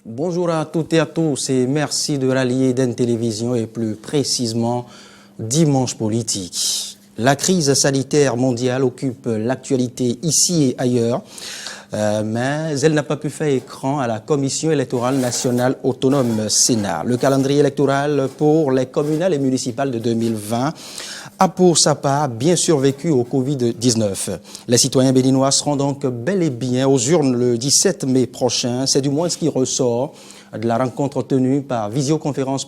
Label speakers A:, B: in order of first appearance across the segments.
A: Bonjour à toutes et à tous et merci de rallier d'En Télévision et plus précisément Dimanche Politique. La crise sanitaire mondiale occupe l'actualité ici et ailleurs, mais elle n'a pas pu faire écran à la Commission électorale nationale autonome Sénat. Le calendrier électoral pour les communales et municipales de 2020 a pour sa part bien survécu au Covid-19. Les citoyens béninois seront donc bel et bien aux urnes le 17 mai prochain. C'est du moins ce qui ressort de la rencontre tenue par visioconférence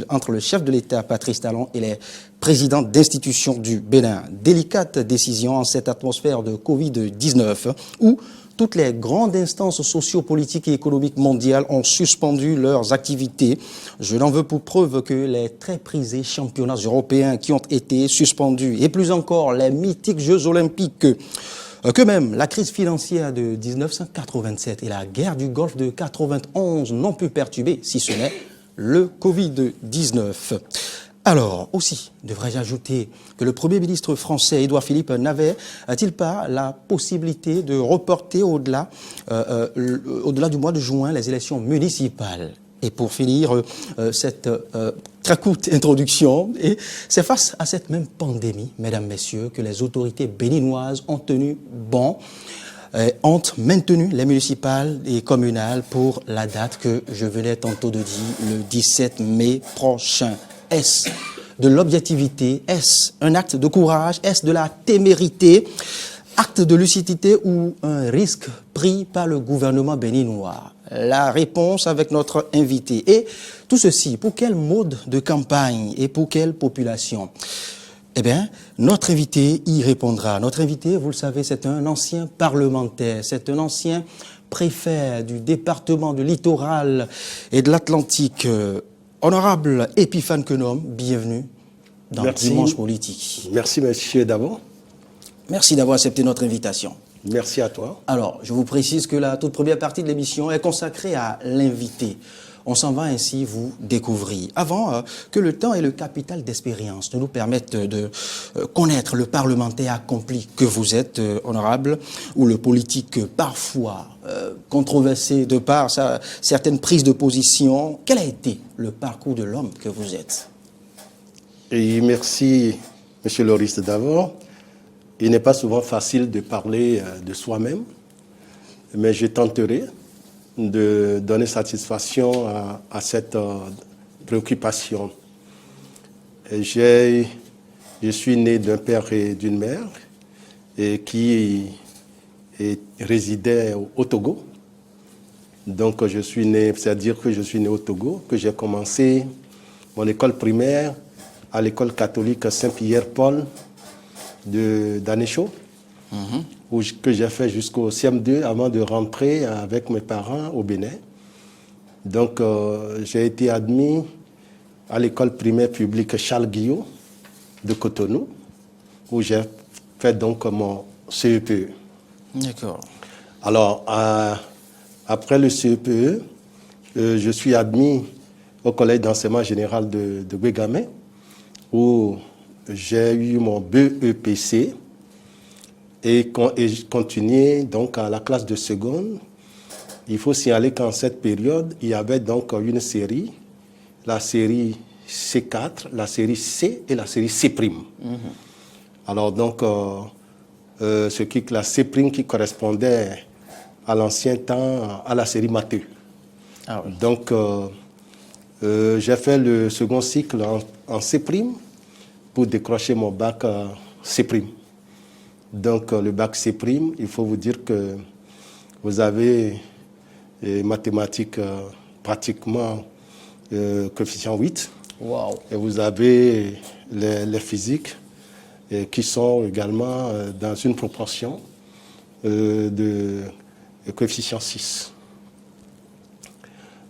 A: entre le chef de l'État, Patrice Talon, et les présidents d'institutions du Bénin. Délicate décision en cette atmosphère de Covid-19 où toutes les grandes instances sociopolitiques et économiques mondiales ont suspendu leurs activités. Je n'en veux pour preuve que les très prisés championnats européens qui ont été suspendus et plus encore les mythiques Jeux olympiques que même la crise financière de 1987 et la guerre du Golfe de 91 n'ont pu perturber, si ce n'est le Covid-19. Alors, aussi, devrais-je ajouter que le Premier ministre français, Édouard Philippe, n'avait-il pas la possibilité de reporter au-delà du mois de juin les élections municipales? Et pour finir cette très courte introduction, et c'est face à cette même pandémie, mesdames, messieurs, que les autorités béninoises ont tenu bon, ont maintenu les municipales et communales pour la date que je venais tantôt de dire, le 17 mai prochain. Est-ce de l'objectivité? Est-ce un acte de courage? Est-ce de la témérité? Acte de lucidité ou un risque pris par le gouvernement béninois? La réponse avec notre invité. Et tout ceci, pour quel mode de campagne et pour quelle population? Eh bien, notre invité y répondra. Notre invité, vous le savez, c'est un ancien parlementaire, c'est un ancien préfet du département du littoral et de l'Atlantique. Honorable Epiphane Quenom, bienvenue dans Dimanche Politique.
B: Merci, monsieur Davon.
A: Merci d'avoir accepté notre invitation.
B: Merci à toi.
A: Alors, je vous précise que la toute première partie de l'émission est consacrée à l'invité. On s'en va ainsi vous découvrir. Avant que le temps et le capital d'expérience ne nous permettent de connaître le parlementaire accompli que vous êtes, honorable, ou le politique parfois controversé de par certaines prises de position, quel a été le parcours de l'homme que vous êtes?
B: Et merci, monsieur Loris Davon. Il n'est pas souvent facile de parler de soi-même, mais je tenterai de donner satisfaction à cette préoccupation. Je suis né d'un père et d'une mère qui résidaient au Togo. Donc je suis né, c'est-à-dire que je suis né au Togo, que j'ai commencé mon école primaire à l'école catholique Saint-Pierre-Paul d'Anécho, que j'ai fait jusqu'au CM2 avant de rentrer avec mes parents au Bénin. Donc, j'ai été admis à l'école primaire publique Charles Guillot de Cotonou, où j'ai fait donc mon CEPE.
A: D'accord.
B: Alors, après le CEPE, je suis admis au collège d'enseignement général de Guégamé, où j'ai eu mon BEPC et continué donc à la classe de seconde. Il faut signaler qu'en cette période, il y avait donc une série, la série C4, la série C et la série C'. Alors donc, la C' qui correspondait à l'ancien temps à la série Matheux. Ah oui. Donc, j'ai fait le second cycle en C' pour décrocher mon bac C'. Donc, le bac C', il faut vous dire que vous avez mathématiques pratiquement coefficient 8.
A: Wow.
B: Et vous avez les physiques qui sont également dans une proportion de coefficient 6.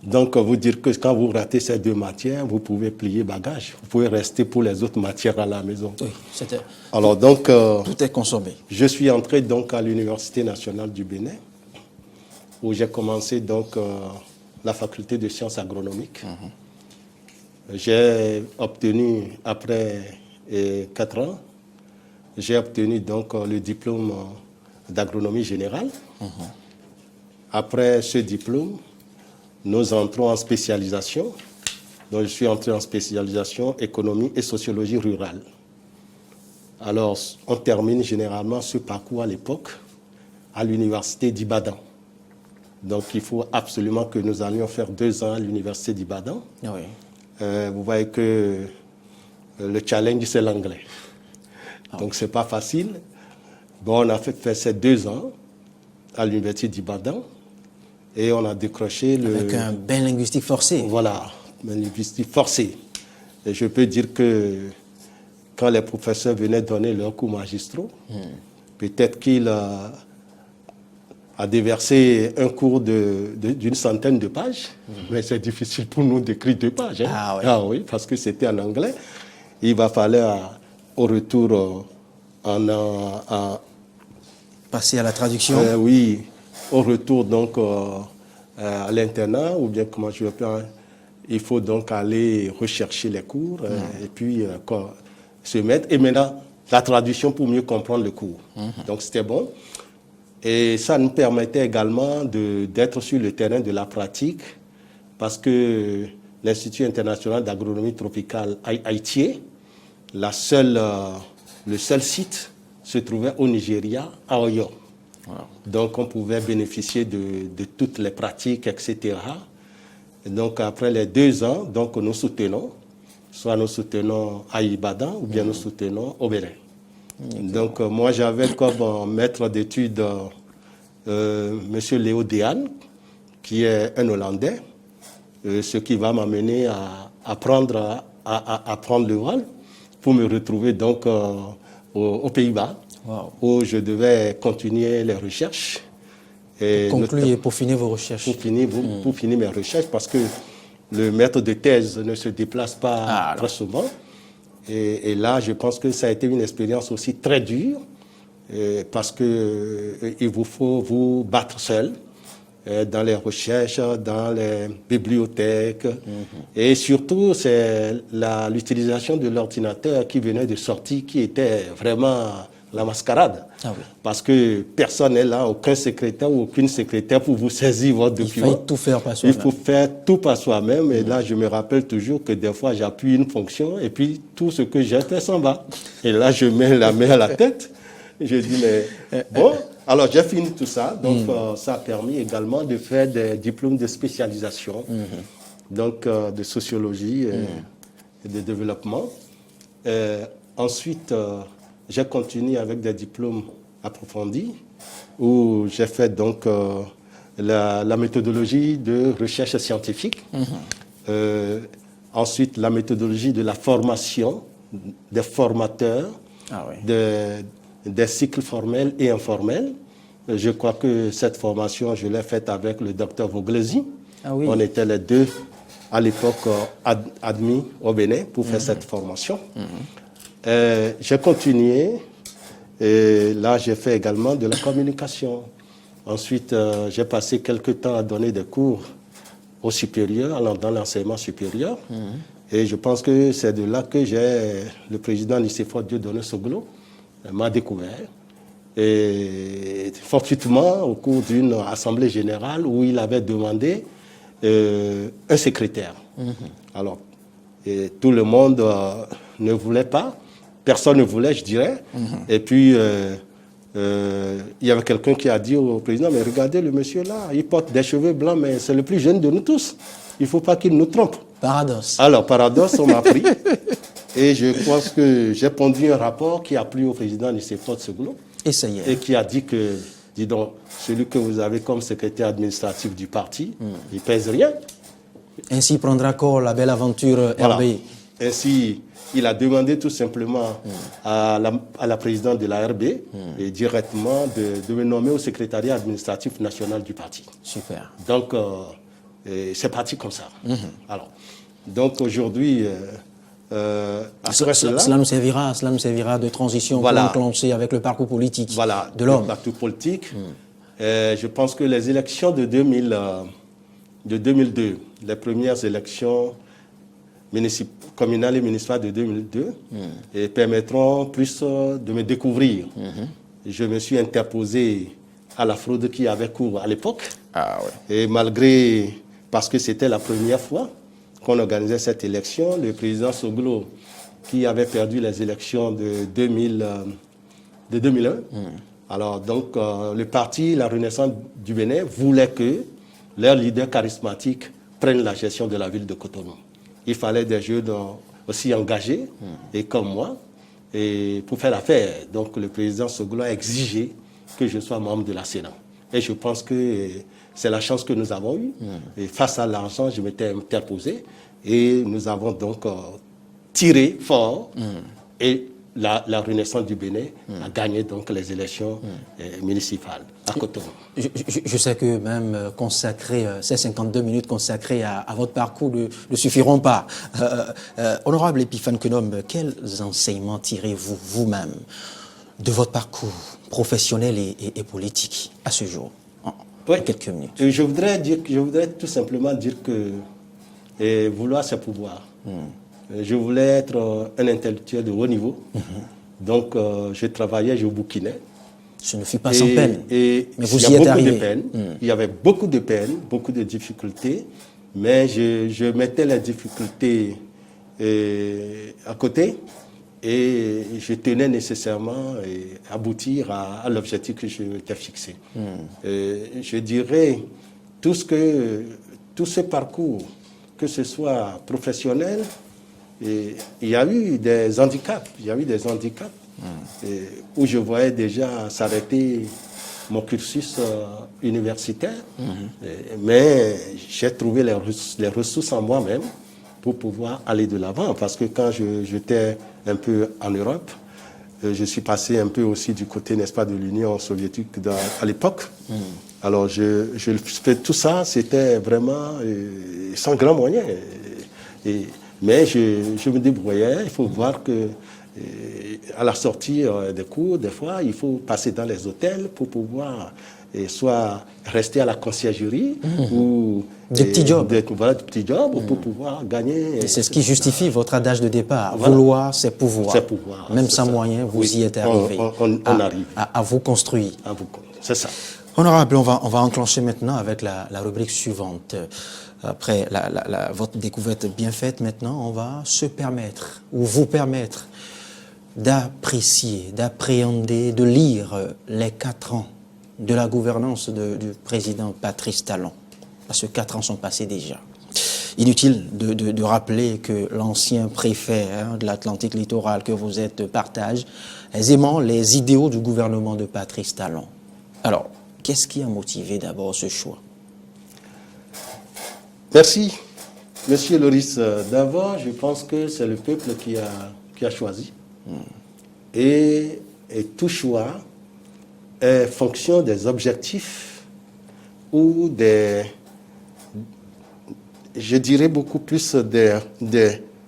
B: Donc, vous dire que quand vous ratez ces deux matières, vous pouvez plier bagage. Vous pouvez rester pour les autres matières à la maison.
A: Oui, c'était.
B: Alors, donc,
A: tout est consommé.
B: Je suis entré donc à l'Université nationale du Bénin, où j'ai commencé donc la faculté de sciences agronomiques. J'ai obtenu, après 4 ans, j'ai obtenu donc le diplôme d'agronomie générale. Après ce diplôme, nous entrons en spécialisation. Donc, je suis entré en spécialisation économie et sociologie rurale. Alors, on termine généralement ce parcours à l'époque à l'université d'Ibadan. Donc, il faut absolument que nous allions faire 2 ans à l'université d'Ibadan.
A: Oui.
B: Vous voyez que le challenge, c'est l'anglais. Donc, ce n'est pas facile. Bon, on a fait ces 2 ans à l'université d'Ibadan et on a décroché
A: Avec un bain linguistique forcé.
B: Voilà, un linguistique forcé. Et je peux dire que quand les professeurs venaient donner leurs cours magistraux, peut-être qu'il a déversé un cours d'une centaine de pages, mais c'est difficile pour nous d'écrire 2 pages. Hein.
A: Ah, oui.
B: Ah oui, parce que c'était en anglais. Il va falloir au retour
A: Passer à la traduction.
B: Oui, au retour donc à l'internat, ou bien comment je veux dire, il faut donc aller rechercher les cours et puis se mettre. Et maintenant, la traduction pour mieux comprendre le cours. Donc c'était bon. Et ça nous permettait également d'être sur le terrain de la pratique parce que l'Institut international d'agronomie tropicale Haïti, le seul site se trouvait au Nigeria, à Oyo. Wow. Donc on pouvait bénéficier de toutes les pratiques, etc. Et donc après les 2 ans, donc nous soutenons, soit nous soutenons à Ibadan ou bien nous soutenons au Bénin. Donc moi j'avais comme maître d'études M. Léo Dehaene, qui est un Hollandais, ce qui va m'amener à apprendre le vol pour me retrouver donc aux Pays-Bas, wow, où je devais continuer les recherches.
A: Et conclure et peaufiner vos recherches.
B: Pour finir mes recherches, parce que le maître de thèse ne se déplace pas très souvent. Et là, je pense que ça a été une expérience aussi très dure, parce qu'il vous faut vous battre seul dans les recherches, dans les bibliothèques. Et surtout, c'est l'utilisation de l'ordinateur qui venait de sortir qui était vraiment la mascarade. Ah oui. Parce que personne n'est là, aucun secrétaire ou aucune secrétaire pour vous saisir votre document.
A: Il faut tout faire par soi-même.
B: Il faut faire tout par soi-même. Et là, je me rappelle toujours que des fois, j'appuie une fonction et puis tout ce que j'ai fait s'en va. Et là, je mets la main à la tête. Je dis, mais bon, alors j'ai fini tout ça. Donc, ça a permis également de faire des diplômes de spécialisation, donc de sociologie et de développement. Ensuite, j'ai continué avec des diplômes approfondis où j'ai fait donc la méthodologie de recherche scientifique. Ensuite, la méthodologie de la formation des formateurs, des cycles formels et informels. Je crois que cette formation, je l'ai faite avec le docteur Voglesi. Ah oui. On était les 2 à l'époque admis au Bénin pour faire cette formation. J'ai continué et là j'ai fait également de la communication. Ensuite j'ai passé quelques temps à donner des cours au supérieur, dans l'enseignement supérieur. Et je pense que c'est de là que le président Nicéphore Dieudonné Soglo m'a découvert. Et fortuitement, au cours d'une assemblée générale où il avait demandé un secrétaire. Alors, tout le monde ne voulait pas. Personne ne voulait, je dirais. Et puis, il y avait quelqu'un qui a dit au président, mais regardez le monsieur là, il porte des cheveux blancs, mais c'est le plus jeune de nous tous. Il ne faut pas qu'il nous trompe.
A: Paradoxe.
B: Alors, paradoxe, on m'a pris. Et je pense que j'ai pondu un rapport qui a plu au président Nicéphore Soglo. Et qui a dit que, dis donc, celui que vous avez comme secrétaire administratif du parti, il ne pèse rien.
A: Ainsi prendra corps la belle aventure
B: voilà.
A: RB.
B: Ainsi, il a demandé tout simplement à la présidente de la RB et directement de me nommer au secrétariat administratif national du parti.
A: Super.
B: Donc, c'est parti comme ça. Alors, donc aujourd'hui...
A: cela nous servira de transition pour enclencher avec le parcours politique de l'homme.
B: Le parcours politique. Je pense que les élections de 2002, les premières élections communales et municipales de 2002, permettront plus de me découvrir. Je me suis interposé à la fraude qui avait cours à l'époque. Et malgré parce que c'était la première fois qu'on organisait cette élection. Le président Soglo, qui avait perdu les élections de 2001, alors donc le parti La Renaissance du Bénin voulait que leur leader charismatique prenne la gestion de la ville de Cotonou. Il fallait des jeunes aussi engagés, et comme moi, et pour faire l'affaire. Donc le président Soglo a exigé que je sois membre de la Sénat. Et je pense que c'est la chance que nous avons eue. Et face à l'argent, je m'étais interposé. Et nous avons donc tiré fort. Et la Renaissance du Bénin a gagné donc les élections municipales à Cotonou.
A: Je sais que même ces 52 minutes consacrées à votre parcours ne suffiront pas. Honorable Epiphane Kounom, quels enseignements tirez-vous vous-même de votre parcours professionnel et politique à ce jour, en quelques minutes?
B: Je voudrais tout simplement dire que vouloir, c'est pouvoir. Je voulais être un intellectuel de haut niveau. Donc, je travaillais, je bouquinais.
A: Ce ne fut pas sans peine, mais vous y
B: êtes
A: arrivé.
B: Il y avait beaucoup de peines, beaucoup de difficultés, mais je mettais les difficultés à côté et je tenais nécessairement à aboutir à l'objectif que je m'étais fixé. Je dirais, tout ce parcours, que ce soit professionnel, il y a eu des handicaps. Où je voyais déjà s'arrêter mon cursus universitaire. Mais j'ai trouvé les ressources en moi-même pour pouvoir aller de l'avant. Parce que quand j'étais un peu en Europe, je suis passé un peu aussi du côté, n'est-ce pas, de l'Union soviétique à l'époque. Alors, je fais tout ça, c'était vraiment sans grand moyen. Mais je me débrouillais. Il faut voir que à la sortie des cours, des fois, il faut passer dans les hôtels pour pouvoir soit rester à la conciergerie ou
A: des petits jobs.
B: Des petits jobs pour pouvoir gagner.
A: Et c'est ce qui justifie votre adage de départ. Voilà. Vouloir, c'est pouvoir.
B: C'est pouvoir.
A: Même sans moyens, vous y êtes arrivé.
B: On arrive.
A: À vous construire.
B: C'est ça.
A: Honorable, on va enclencher maintenant avec la rubrique suivante. Après votre découverte bien faite, maintenant, on va se permettre, ou vous permettre, d'apprécier, d'appréhender, de lire les 4 ans de la gouvernance du président Patrice Talon. Parce que 4 ans sont passés déjà. Inutile de rappeler que l'ancien préfet de l'Atlantique littoral que vous êtes partage aisément les idéaux du gouvernement de Patrice Talon. Alors, qu'est-ce qui a motivé d'abord ce choix?
B: Merci, Monsieur Loris. D'abord, je pense que c'est le peuple qui a choisi. Et tout choix est fonction des objectifs ou je dirais beaucoup plus des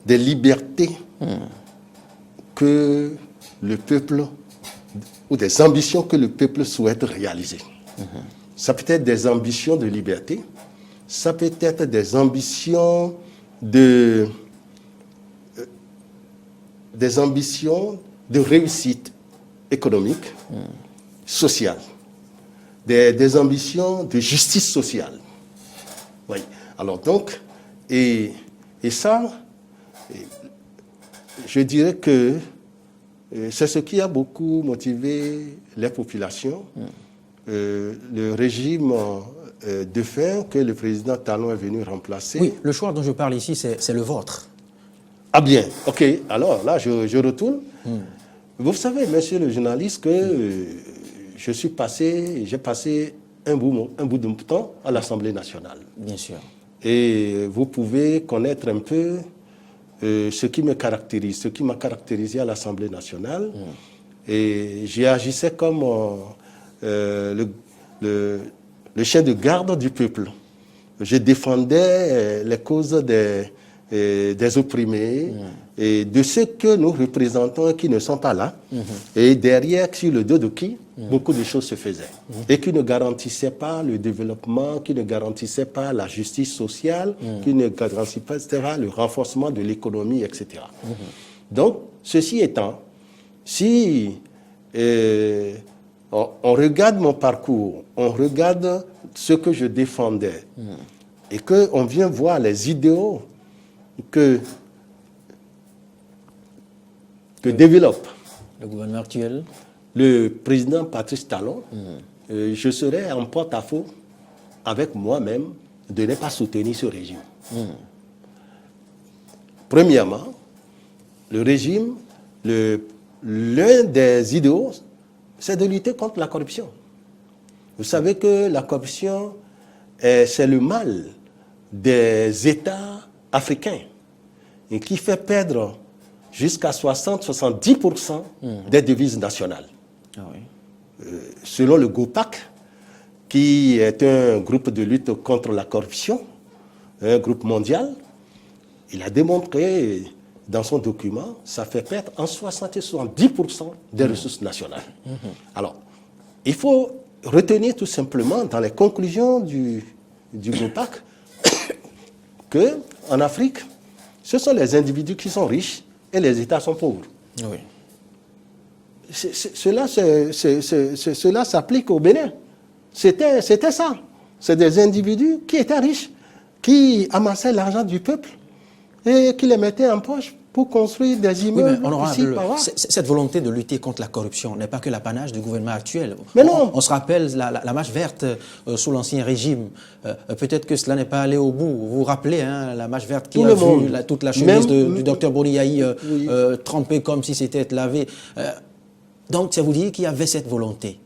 B: libertés que le peuple, ou des ambitions que le peuple souhaite réaliser. Ça peut être des ambitions de liberté, ça peut être des ambitions de réussite économique, sociale, des ambitions de justice sociale. Oui. Alors donc, et ça, je dirais que c'est ce qui a beaucoup motivé les populations. Le régime de fait que le président Talon est venu remplacer.
A: Oui, le choix dont je parle ici, c'est le vôtre.
B: Ah bien, ok. Alors là, je retourne. Vous savez, monsieur le journaliste, que j'ai passé un bout de temps à l'Assemblée nationale.
A: Bien sûr.
B: Et vous pouvez connaître un peu ce qui me caractérise, ce qui m'a caractérisé à l'Assemblée nationale. Et j'agissais comme le chien de garde du peuple. Je défendais les causes des opprimés et de ceux que nous représentons et qui ne sont pas là. Et derrière, sur le dos de qui, beaucoup de choses se faisaient. Et qui ne garantissaient pas le développement, qui ne garantissaient pas la justice sociale, qui ne garantissaient pas le renforcement de l'économie, etc. Donc, ceci étant, si on regarde mon parcours, on regarde ce que je défendais, et qu'on vient voir les idéaux que développe
A: le gouvernement actuel,
B: le président Patrice Talon, je serais en porte-à-faux avec moi-même de ne pas soutenir ce régime. Premièrement, le régime, l'un des idéaux, c'est de lutter contre la corruption. Vous savez que la corruption, c'est le mal des États africains et qui fait perdre jusqu'à 60-70% des devises nationales.
A: Ah oui.
B: Selon le GOPAC, qui est un groupe de lutte contre la corruption, un groupe mondial, il a démontré dans son document, ça fait perdre en 60 et 70% des ressources nationales. Alors, il faut retenir tout simplement dans les conclusions du GOPAC qu'en Afrique, ce sont les individus qui sont riches et les États sont pauvres.
A: Oui.
B: Cela s'applique au Bénin. C'était ça. C'est des individus qui étaient riches, qui amassaient l'argent du peuple et qui les mettaient en poche pour construire des immeubles.
A: Oui, mais honorable,
B: par là.
A: cette volonté de lutter contre la corruption n'est pas que l'apanage du gouvernement actuel.
B: Mais non.
A: On se rappelle la marche verte sous l'ancien régime. Peut-être que cela n'est pas allé au bout. Vous vous rappelez la marche verte qui a vu toute la chemise du docteur Boniaï trempée comme si c'était lavé. Donc, ça vous dit qu'il y avait cette volonté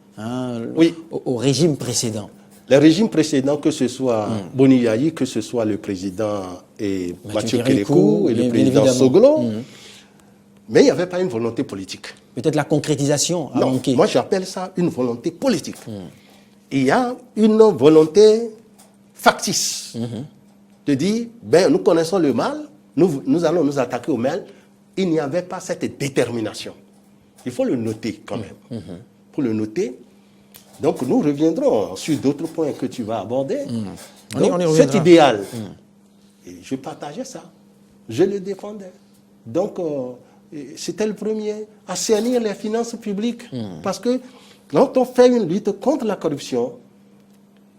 A: au régime précédent.
B: Les régimes précédents, que ce soit Boniaï, que ce soit le président Mathieu Kérékou et le président Soglo, mais il n'y avait pas une volonté politique.
A: Peut-être la concrétisation a manqué.
B: Moi, j'appelle ça une volonté politique. Il y a une volonté factice de dire, nous connaissons le mal, nous allons nous attaquer au mal. Il n'y avait pas cette détermination. Il faut le noter quand même. Pour le noter, donc nous reviendrons sur d'autres points que tu vas aborder. Donc, cet idéal, et je partageais ça, je le défendais. Donc c'était le premier, assainir les finances publiques. Parce que quand on fait une lutte contre la corruption,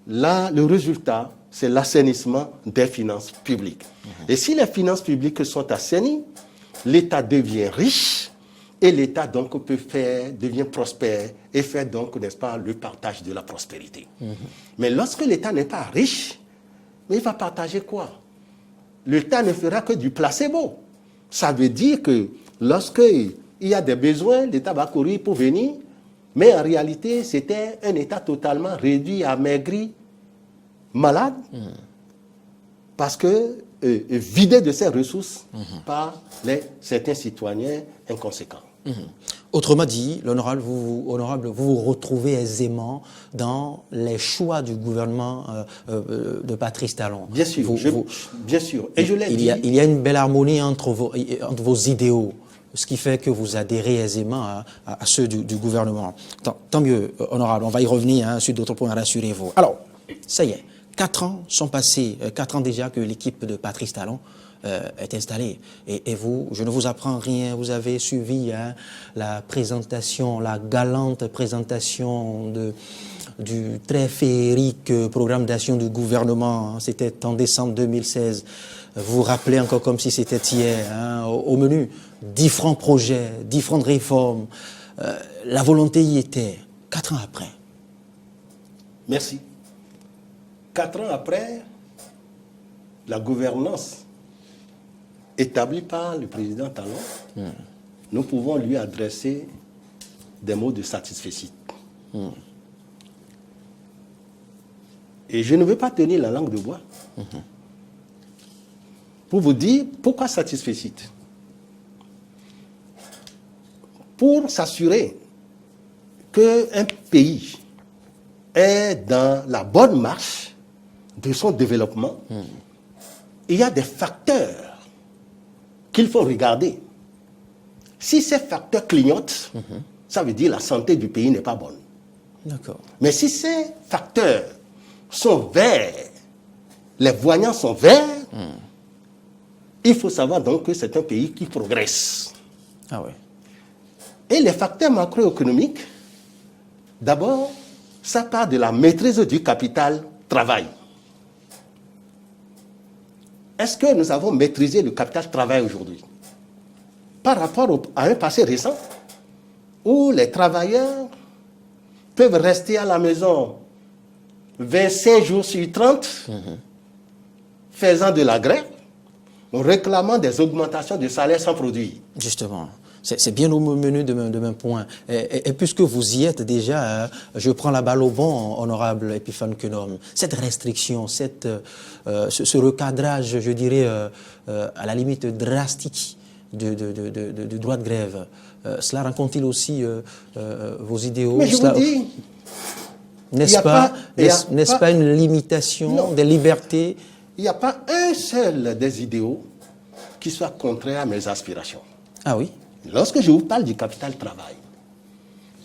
B: là, le résultat, c'est l'assainissement des finances publiques. Et si les finances publiques sont assainies, l'État devient riche. Et l'État donc devient prospère et fait donc, n'est-ce pas, le partage de la prospérité. Mais lorsque l'État n'est pas riche, mais il va partager quoi? L'État ne fera que du placebo. Ça veut dire que lorsqu'il y a des besoins, l'État va courir pour venir, mais en réalité, c'était un État totalement réduit, amaigri, malade, parce que vidé de ses ressources par certains citoyens inconséquents.
A: Autrement dit, l'honorable, vous vous retrouvez aisément dans les choix du gouvernement de Patrice Talon.
B: Bien sûr, bien sûr. Et je l'ai dit.
A: Il y a une belle harmonie entre vos idéaux, ce qui fait que vous adhérez aisément à ceux du gouvernement. Tant mieux, honorable, on va y revenir sur d'autres points, rassurez-vous. Alors, ça y est. 4 ans sont passés, 4 ans déjà que l'équipe de Patrice Talon est installée. Et vous, je ne vous apprends rien, vous avez suivi la présentation, la galante présentation du très féerique programme d'action du gouvernement. C'était en décembre 2016. Vous vous rappelez encore comme si c'était hier, au menu, différents projets, différentes réformes. La volonté y était. 4 ans après.
B: Merci. 4 ans après, la gouvernance établie par le président Talon, nous pouvons lui adresser des mots de satisfecit. Et je ne veux pas tenir la langue de bois pour vous dire pourquoi satisfecit. Pour s'assurer qu'un pays est dans la bonne marche de son développement, il y a des facteurs qu'il faut regarder. Si ces facteurs clignotent, ça veut dire que la santé du pays n'est pas bonne.
A: D'accord.
B: Mais si ces facteurs sont verts, les voyants sont verts, il faut savoir donc que c'est un pays qui progresse.
A: Ah oui.
B: Et les facteurs macroéconomiques, d'abord, ça part de la maîtrise du capital travail. est-ce que nous avons maîtrisé le capital travail aujourd'hui? Par rapport à un passé récent, où les travailleurs peuvent rester à la maison 25 jours sur 30, faisant de la grève, réclamant des augmentations de salaire sans produit.
A: Justement, c'est bien au menu de mon point. Et puisque vous y êtes déjà, je prends la balle au bon, honorable Epiphane Kounom. Cette restriction, ce recadrage, je dirais, à la limite drastique du droit de grève, cela rencontre-t-il aussi vos idéaux?
B: Mais je vous dis,
A: n'est-ce pas une limitation des libertés?
B: Il n'y a pas un seul des idéaux qui soit contraire à mes aspirations.
A: Ah oui?
B: Lorsque je vous parle du capital travail,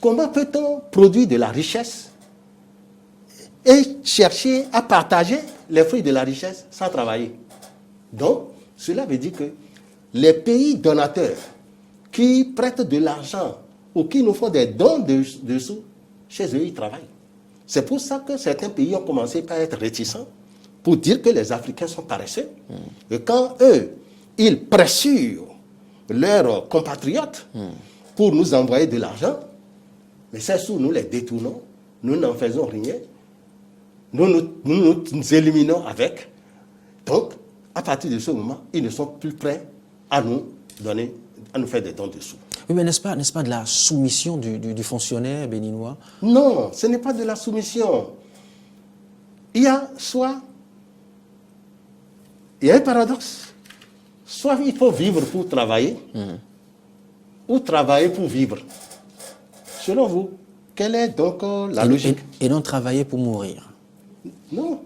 B: comment peut-on produire de la richesse et chercher à partager les fruits de la richesse sans travailler? Donc, cela veut dire que les pays donateurs qui prêtent de l'argent ou qui nous font des dons de sous, chez eux, ils travaillent. C'est pour ça que certains pays ont commencé par être réticents pour dire que les Africains sont paresseux. Et quand eux, ils pressurent leurs compatriotes pour nous envoyer de l'argent, mais ces sous, nous les détournons, nous n'en faisons rien, nous éliminons avec. Donc, à partir de ce moment, ils ne sont plus prêts à nous donner, à nous faire des dons de sous.
A: Oui, mais n'est-ce pas de la soumission du fonctionnaire béninois?
B: Non, ce n'est pas de la soumission. Il y a un paradoxe. Soit il faut vivre pour travailler, ou travailler pour vivre. Selon vous, quelle est donc la logique?
A: Et non travailler pour mourir.
B: Non.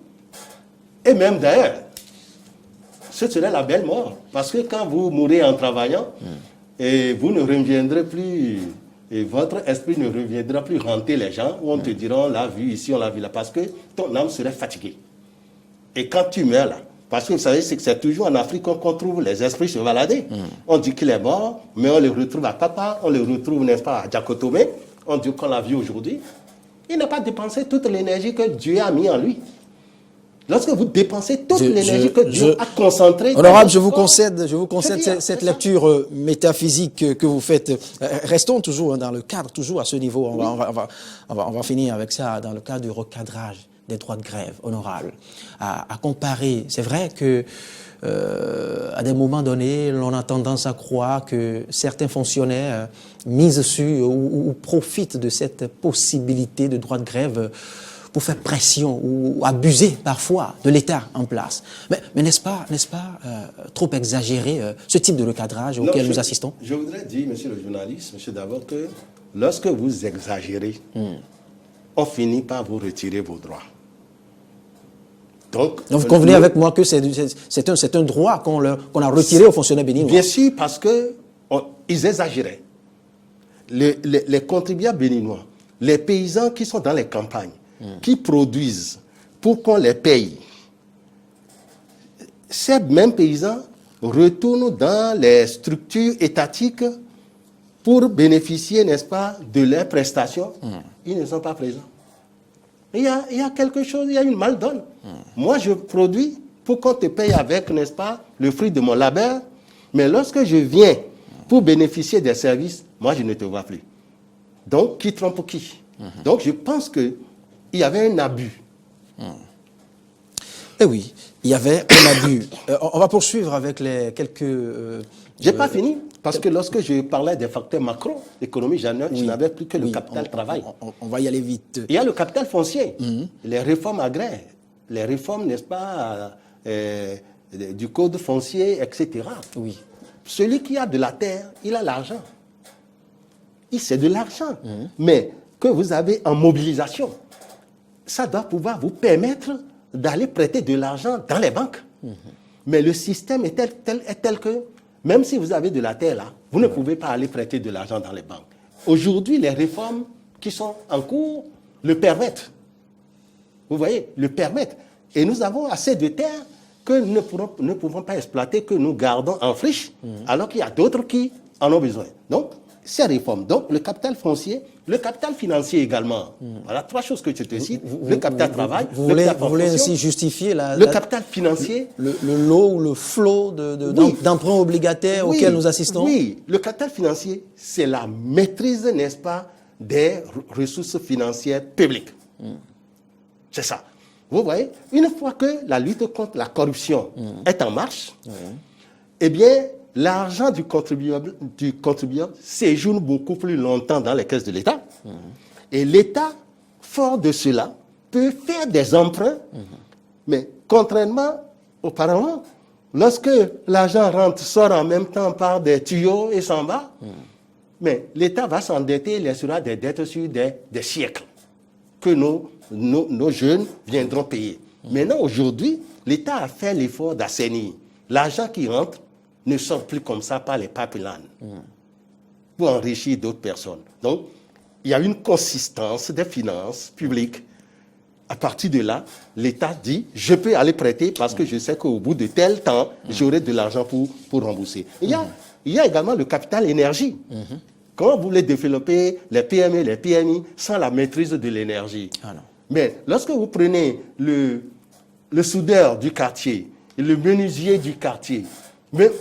B: Et même d'ailleurs, ce serait la belle mort. Parce que quand vous mourrez en travaillant, et vous ne reviendrez plus, et votre esprit ne reviendra plus hanter les gens, où on te dira, on l'a vu ici, on l'a vu là, parce que ton âme serait fatiguée. Et quand tu meurs là, parce que vous savez, c'est toujours en Afrique qu'on trouve les esprits se balader. On dit qu'il est mort, mais on le retrouve à Papa, on le retrouve, n'est-ce pas, à Djakotome, on dit qu'on l'a vu aujourd'hui. Il n'a pas dépensé toute l'énergie que Dieu a mis en lui. Lorsque vous dépensez toute l'énergie que Dieu a concentrée...
A: Honorable, je vous concède cette lecture métaphysique que vous faites. Restons toujours dans le cadre, toujours à ce niveau. On va finir avec ça, dans le cadre du recadrage des droits de grève, honorable. À comparer, c'est vrai que à des moments donnés, l'on a tendance à croire que certains fonctionnaires misent sur ou profitent de cette possibilité de droit de grève pour faire pression ou abuser parfois de l'État en place. Mais n'est-ce pas trop exagéré ce type de recadrage auquel nous assistons?
B: Je voudrais dire, monsieur le journaliste, monsieur Davor, que lorsque vous exagérez, on finit par vous retirer vos droits. Donc
A: vous convenez avec moi que c'est un droit qu'on a retiré aux fonctionnaires béninois?
B: Bien sûr, parce qu'ils exagéraient. Les contribuables béninois, les paysans qui sont dans les campagnes, qui produisent pour qu'on les paye, ces mêmes paysans retournent dans les structures étatiques pour bénéficier, n'est-ce pas, de leurs prestations. Ils ne sont pas présents. Il y a quelque chose, il y a une maldonne. Moi, je produis pour qu'on te paye avec, n'est-ce pas, le fruit de mon labeur. Mais lorsque je viens pour bénéficier des services, moi, je ne te vois plus. Donc, qui trompe qui? Donc, je pense qu'il y avait un abus.
A: Eh oui, il y avait un abus. On va poursuivre avec les quelques...
B: Je n'ai pas fini, parce que lorsque je parlais des facteurs macroéconomiques, je n'avais plus que le capital travail.
A: On va y aller vite.
B: Il y a le capital foncier, les réformes agraires, les réformes, n'est-ce pas, du code foncier, etc.
A: Oui.
B: Celui qui a de la terre, il a l'argent. C'est de l'argent. Mais que vous avez en mobilisation, ça doit pouvoir vous permettre d'aller prêter de l'argent dans les banques. Mais le système est tel que, même si vous avez de la terre là, vous ne pouvez pas aller prêter de l'argent dans les banques. Aujourd'hui, les réformes qui sont en cours le permettent. Vous voyez, le permettent. Et nous avons assez de terre que nous ne pouvons pas exploiter, que nous gardons en friche, alors qu'il y a d'autres qui en ont besoin. Donc, ces réformes. Donc, le capital foncier, le capital financier également. Voilà 3 choses que je te cite. Le capital travail,
A: vous
B: le capital
A: voulez
B: fonction,
A: ainsi justifier
B: le capital financier.
A: le lot ou le flot d'emprunts obligataires auxquels nous assistons?
B: Oui, le capital financier, c'est la maîtrise, n'est-ce pas, des ressources financières publiques. C'est ça. Vous voyez, une fois que la lutte contre la corruption est en marche, eh bien, l'argent du contribuable séjourne beaucoup plus longtemps dans les caisses de l'État. Et l'État, fort de cela, peut faire des emprunts, mais contrairement auparavant, lorsque l'argent rentre, sort en même temps par des tuyaux et s'en va, mais l'État va s'endetter, il laissera des dettes sur des siècles que nos jeunes viendront payer. Maintenant, aujourd'hui, l'État a fait l'effort d'assainir. L'argent qui rentre ne sort plus comme ça par les pipelines pour enrichir d'autres personnes. Donc, il y a une consistance des finances publiques. À partir de là, l'État dit, je peux aller prêter parce que je sais qu'au bout de tel temps, j'aurai de l'argent pour rembourser. Il y a également le capital énergie. Comment vous voulez développer les PME, les PMI sans la maîtrise de l'énergie? Mais lorsque vous prenez le soudeur du quartier, le menuisier du quartier,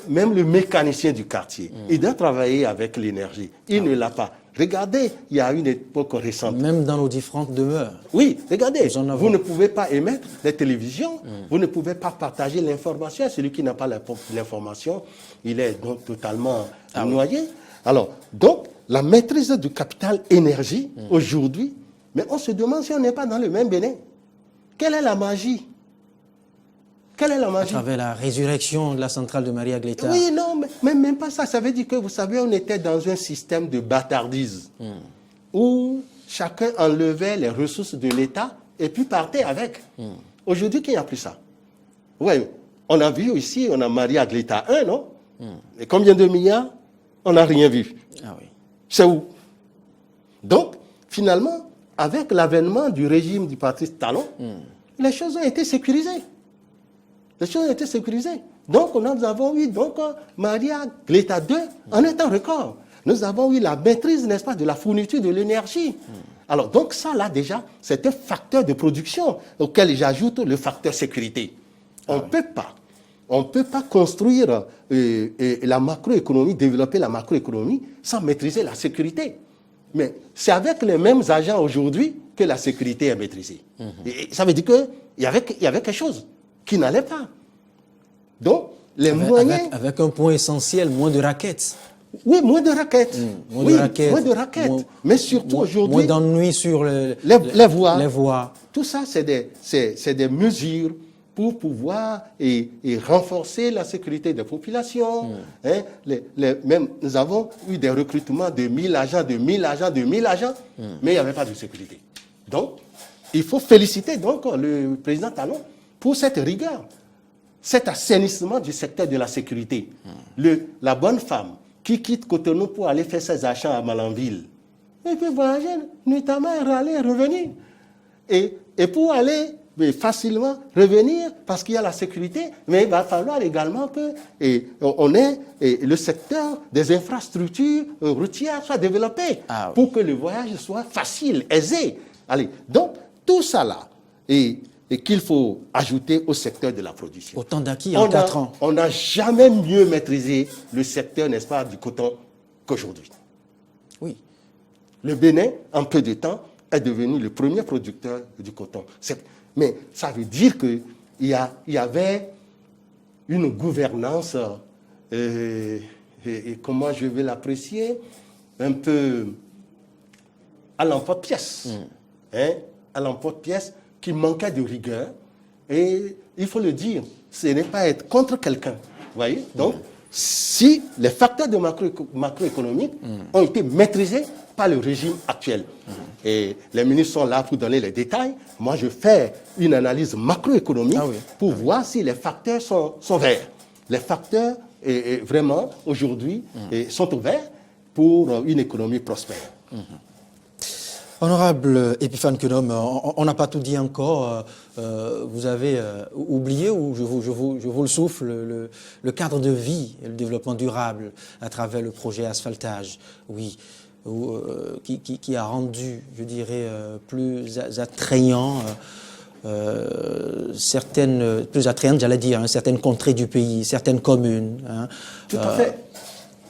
B: même le mécanicien du quartier, il doit travailler avec l'énergie. Il ne l'a pas. Regardez, il y a une époque récente.
A: Même dans nos différentes demeures.
B: Oui, regardez, vous ne pouvez pas émettre des télévisions, vous ne pouvez pas partager l'information. Celui qui n'a pas l'information, il est donc totalement noyé. Alors, donc, la maîtrise du capital énergie, aujourd'hui, mais on se demande si on n'est pas dans le même Bénin. Quelle est la magie? Quelle est la magie?
A: À travers la résurrection de la centrale de Maria Gleta.
B: Oui, non, mais même pas ça. Ça veut dire que, vous savez, on était dans un système de bâtardise où chacun enlevait les ressources de l'État et puis partait avec. Aujourd'hui, qu'il n'y a plus ça. Oui, on a vu ici, on a Maria Gleta 1, non? Et combien de milliards? On n'a rien vu.
A: Ah oui.
B: C'est où? Donc, finalement, avec l'avènement du régime du parti Talon, les choses ont été sécurisées. Les choses ont été sécurisées. Donc, nous avons eu Maria Gleta 2 en étant record. Nous avons eu la maîtrise, n'est-ce pas, de la fourniture de l'énergie. Alors, donc ça, là, déjà, c'est un facteur de production auquel j'ajoute le facteur sécurité. On ne peut pas construire la macroéconomie, développer la macroéconomie sans maîtriser la sécurité. Mais c'est avec les mêmes agents aujourd'hui que la sécurité est maîtrisée. Et ça veut dire qu'il y avait quelque chose qui n'allait pas. Donc, les moyens...
A: Avec un point essentiel, moins de raquettes.
B: Oui, moins de raquettes.
A: Moins de raquettes.
B: Mais surtout aujourd'hui...
A: Moins d'ennuis sur les voies.
B: Tout ça, c'est des mesures pour pouvoir et renforcer la sécurité des populations. Même, nous avons eu des recrutements de 1000 agents, mais il n'y avait pas de sécurité. Donc, il faut féliciter donc le président Talon pour cette rigueur, cet assainissement du secteur de la sécurité. La bonne femme qui quitte Cotonou pour aller faire ses achats à Malanville, et puis voyager nuitamment, aller revenir. Et pour aller facilement revenir, parce qu'il y a la sécurité, mais il va falloir également que le secteur des infrastructures routières soit développé pour que le voyage soit facile, aisé. Allez, donc, tout ça là, et qu'il faut ajouter au secteur de la production.
A: Autant d'acquis en 4 ans.
B: On n'a jamais mieux maîtrisé le secteur, n'est-ce pas, du coton qu'aujourd'hui.
A: Oui.
B: Le Bénin, en peu de temps, est devenu le premier producteur du coton. Mais ça veut dire qu'il y avait une gouvernance, et comment je vais l'apprécier, un peu à l'emporte-pièce. À l'emporte-pièce, qui manquait de rigueur. Et il faut le dire, ce n'est pas être contre quelqu'un. Vous voyez? Donc, si les facteurs de macroéconomique ont été maîtrisés par le régime actuel, et les ministres sont là pour donner les détails, moi je fais une analyse macroéconomique pour voir si les facteurs sont verts. Les facteurs, vraiment, aujourd'hui, sont ouverts pour une économie prospère.
A: Honorable Epiphane Kounom, on n'a pas tout dit encore. Vous avez oublié, ou je vous le souffle, le cadre de vie et le développement durable à travers le projet Asphaltage, oui, qui a rendu, je dirais, plus attrayant j'allais dire, hein, certaines contrées du pays, certaines communes. Hein,
B: tout à fait.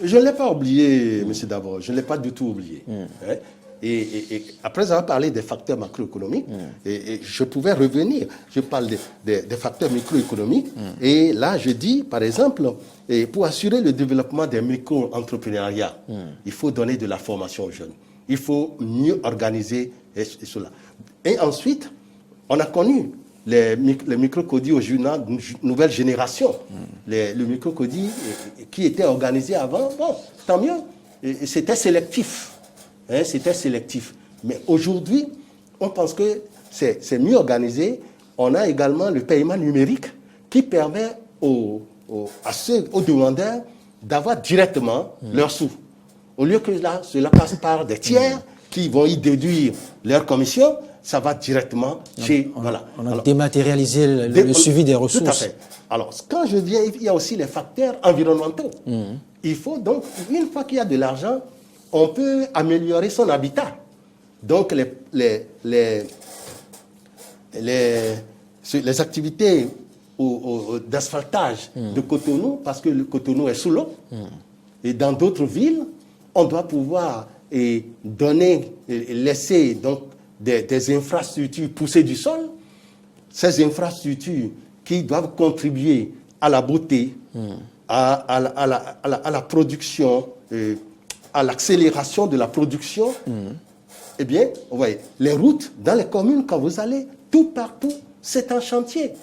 B: Je ne l'ai pas oublié, M. Davor, je ne l'ai pas du tout oublié. Hein. Et après avoir parlé des facteurs macroéconomiques, et je pouvais revenir. Je parle des facteurs microéconomiques. Et là, je dis, par exemple, pour assurer le développement des micro-entrepreneuriats, il faut donner de la formation aux jeunes. Il faut mieux organiser cela. Et ensuite, on a connu les microcodis au journal nouvelle génération. Le microcodis qui était organisé avant, bon, tant mieux. C'était sélectif. Hein, c'était sélectif. Mais aujourd'hui, on pense que c'est mieux organisé. On a également le paiement numérique qui permet aux demandeurs d'avoir directement leurs sous. Au lieu que là, cela passe par des tiers qui vont y déduire leur commission, ça va directement chez... Voilà.
A: On a dématérialisé le suivi des ressources.
B: Tout à fait. Alors, quand je viens, il y a aussi les facteurs environnementaux. Il faut donc, une fois qu'il y a de l'argent, on peut améliorer son habitat. Donc, les activités d'asphaltage de Cotonou, parce que le Cotonou est sous l'eau, et dans d'autres villes, on doit pouvoir laisser donc, des infrastructures poussées du sol. Ces infrastructures qui doivent contribuer à la beauté, à la production, à l'accélération de la production, eh bien, vous voyez, les routes dans les communes, quand vous allez, tout partout, c'est un chantier.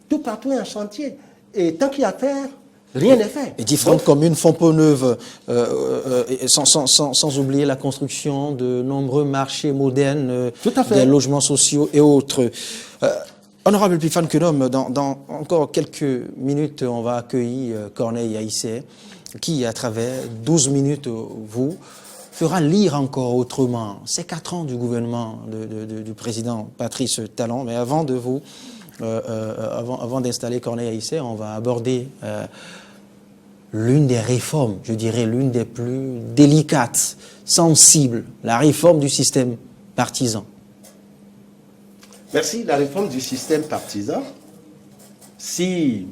B: Tout partout est un chantier. Et tant qu'il y a à faire, rien n'est fait.
A: Et différentes communes font peau neuve, sans oublier la construction de nombreux marchés modernes, des logements sociaux et autres. Honorable Epiphane Kounom, dans encore quelques minutes, on va accueillir Corneille Haïssé, qui, à travers 12 minutes, vous fera lire encore autrement ces 4 ans du gouvernement du président Patrice Talon. Mais avant de vous, avant d'installer Corneille Haïssé, on va aborder l'une des réformes, je dirais l'une des plus délicates, sensibles, la réforme du système partisan.
B: Merci. La réforme du système partisan, si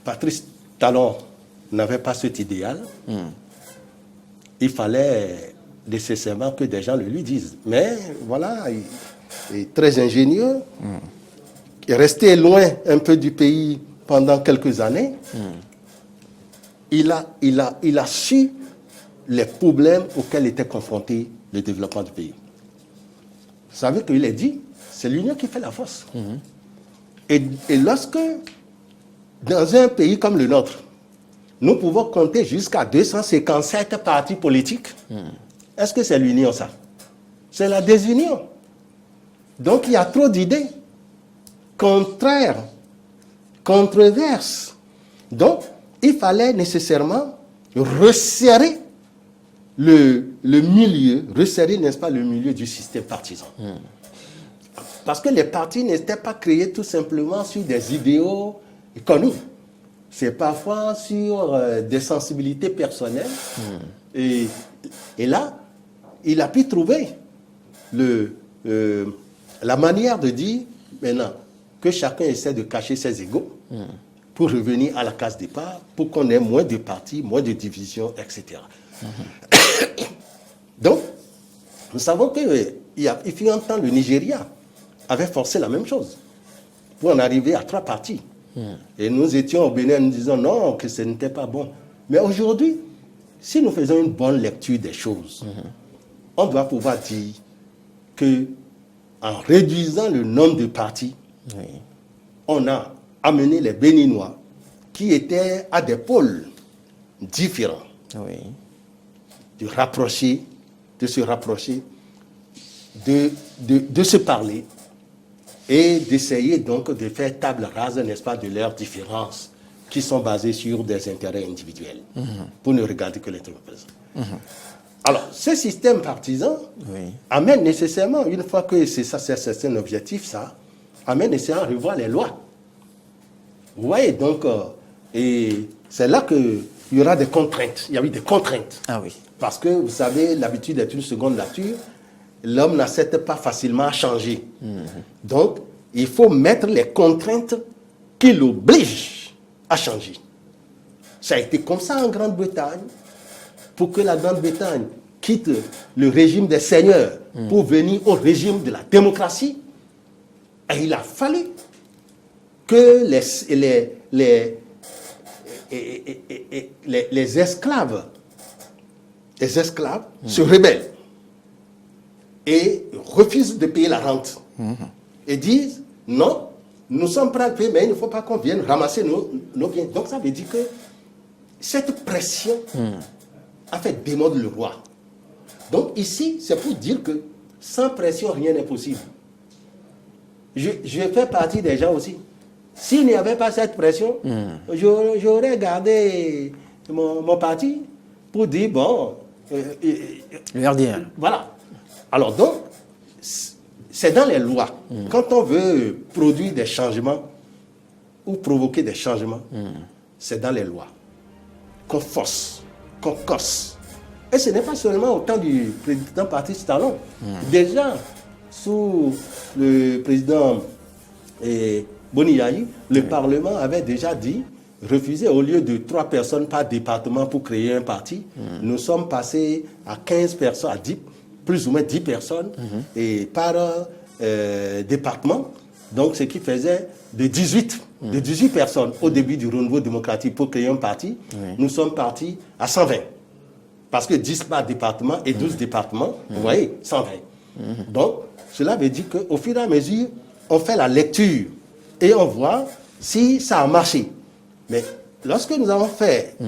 B: Patrice Talon n'avait pas cet idéal, il fallait nécessairement que des gens le lui disent. Mais voilà, il est très ingénieux, il est resté loin un peu du pays pendant quelques années. Il a su les problèmes auxquels était confronté le développement du pays. Vous savez qu'il a dit, c'est l'union qui fait la force. Et lorsque, dans un pays comme le nôtre, nous pouvons compter jusqu'à 257 partis politiques, est-ce que c'est l'union, ça? C'est la désunion. Donc, il y a trop d'idées contraires, controverses. Donc, il fallait nécessairement resserrer le milieu, resserrer, n'est-ce pas, le milieu du système partisan. Parce que les partis n'étaient pas créés tout simplement sur des idéaux connus. C'est parfois sur des sensibilités personnelles. Et là, il a pu trouver la manière de dire, maintenant, que chacun essaie de cacher ses égos pour revenir à la case départ, pour qu'on ait moins de partis, moins de divisions, etc. Donc, nous savons qu'il fut un temps, le Nigeria avait forcé la même chose pour en arriver à 3 partis. Et nous étions au Bénin, nous disons non, que ce n'était pas bon. Mais aujourd'hui, si nous faisons une bonne lecture des choses, on doit pouvoir dire que en réduisant le nombre de partis, on a amené les Béninois qui étaient à des pôles différents de se rapprocher, de se parler et d'essayer donc de faire table rase, n'est-ce pas, de leurs différences qui sont basées sur des intérêts individuels pour ne regarder que l'être présent. Alors, ce système partisan amène nécessairement, une fois que c'est un objectif, ça amène nécessairement à revoir les lois. Vous voyez, donc, et c'est là qu'il y aura des contraintes. Il y a eu des contraintes.
A: Ah oui.
B: Parce que, vous savez, l'habitude est une seconde nature. L'homme n'accepte pas facilement à changer. Donc, il faut mettre les contraintes qui l'obligent à changer. Ça a été comme ça en Grande-Bretagne. Pour que la Grande-Bretagne quitte le régime des seigneurs pour venir au régime de la démocratie, et il a fallu que les esclaves se rebellent et refusent de payer la rente. Et disent, non, nous sommes prêts à payer, mais il ne faut pas qu'on vienne ramasser nos biens. Donc ça veut dire que cette pression a fait démordre le roi. Donc ici, c'est pour dire que sans pression, rien n'est possible. Je fais partie des gens aussi. S'il n'y avait pas cette pression, j'aurais gardé mon parti pour dire, bon...
A: le RDR.
B: Voilà. Alors donc, c'est dans les lois. Quand on veut produire des changements ou provoquer des changements, c'est dans les lois qu'on force, qu'on corse. Et ce n'est pas seulement au temps du président Patrice Talon. Déjà, sous le président Boni Yayi, le Parlement avait déjà dit, refuser au lieu de 3 personnes par département pour créer un parti. Nous sommes passés à 15 personnes, à 10, plus ou moins 10 personnes et par département. Donc, ce qui faisait de 18 personnes au début du renouveau démocratique pour créer un parti. Nous sommes partis à 120. Parce que 10 par département et 12 départements, vous voyez, 120. Donc, cela veut dire qu'au fur et à mesure, on fait la lecture et on voit si ça a marché. Mais lorsque nous avons fait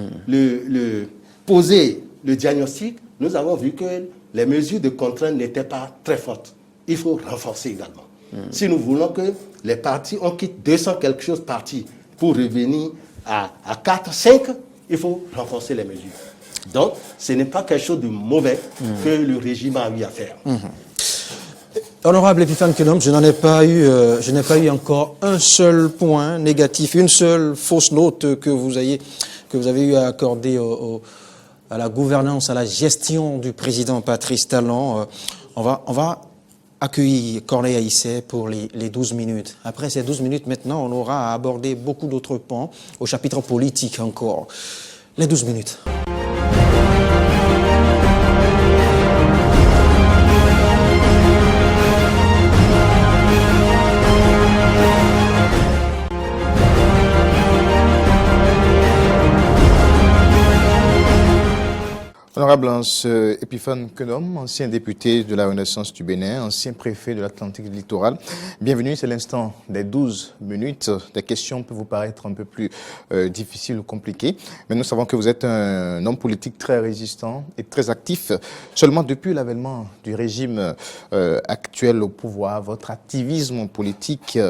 B: poser le diagnostic, nous avons vu que les mesures de contrainte n'étaient pas très fortes. Il faut renforcer également. Si nous voulons que les partis, on quitte 200 quelque chose partis pour revenir à 4, 5, il faut renforcer les mesures. Donc, ce n'est pas quelque chose de mauvais que le régime a eu à faire.
A: Honorable Epiphane Kenom, je n'ai pas eu encore un seul point négatif, une seule fausse note que vous avez eu à accorder à la gouvernance, à la gestion du président Patrice Talon. On va accueillir Corneille Haïssé pour les 12 minutes. Après ces 12 minutes, maintenant, on aura à aborder beaucoup d'autres pans, au chapitre politique encore. Les 12 minutes.
C: Honorable Epiphane Kenom, ancien député de la Renaissance du Bénin, ancien préfet de l'Atlantique littoral. Bienvenue, c'est l'instant des 12 minutes. Des questions peuvent vous paraître un peu plus difficiles ou compliquées, mais nous savons que vous êtes un homme politique très résistant et très actif. Seulement depuis l'avènement du régime actuel au pouvoir, votre activisme politique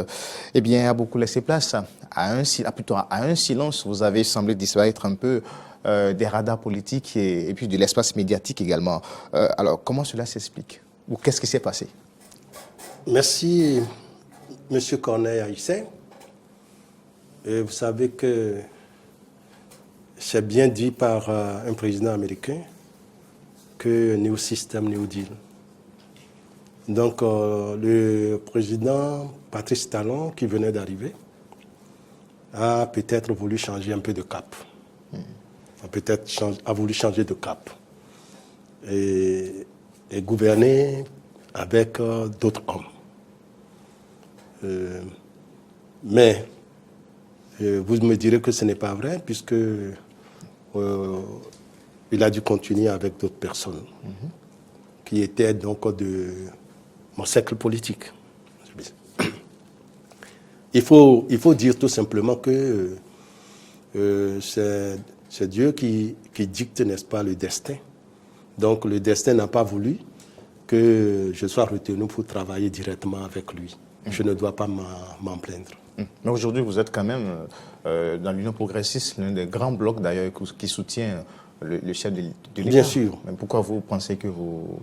C: a beaucoup laissé place à un silence. Vous avez semblé disparaître un peu des radars politiques et puis de l'espace médiatique également. Alors, comment cela s'explique? Ou qu'est-ce qui s'est passé?
B: Merci, M. Corneille Haïssé. Vous savez que c'est bien dit par un président américain que New System, New Deal. Donc, le président Patrice Talon, qui venait d'arriver, a peut-être voulu changer un peu de cap. A voulu changer de cap et gouverner avec d'autres hommes. Mais vous me direz que ce n'est pas vrai puisque il a dû continuer avec d'autres personnes qui étaient donc de mon cercle politique. Il faut dire tout simplement que c'est Dieu qui dicte, n'est-ce pas, le destin. Donc le destin n'a pas voulu que je sois retenu pour travailler directement avec lui. Je ne dois pas m'en plaindre.
C: Mais aujourd'hui, vous êtes quand même dans l'Union progressiste, l'un des grands blocs d'ailleurs qui soutient le chef de l'État.
B: Bien sûr.
C: Mais pourquoi vous pensez que vous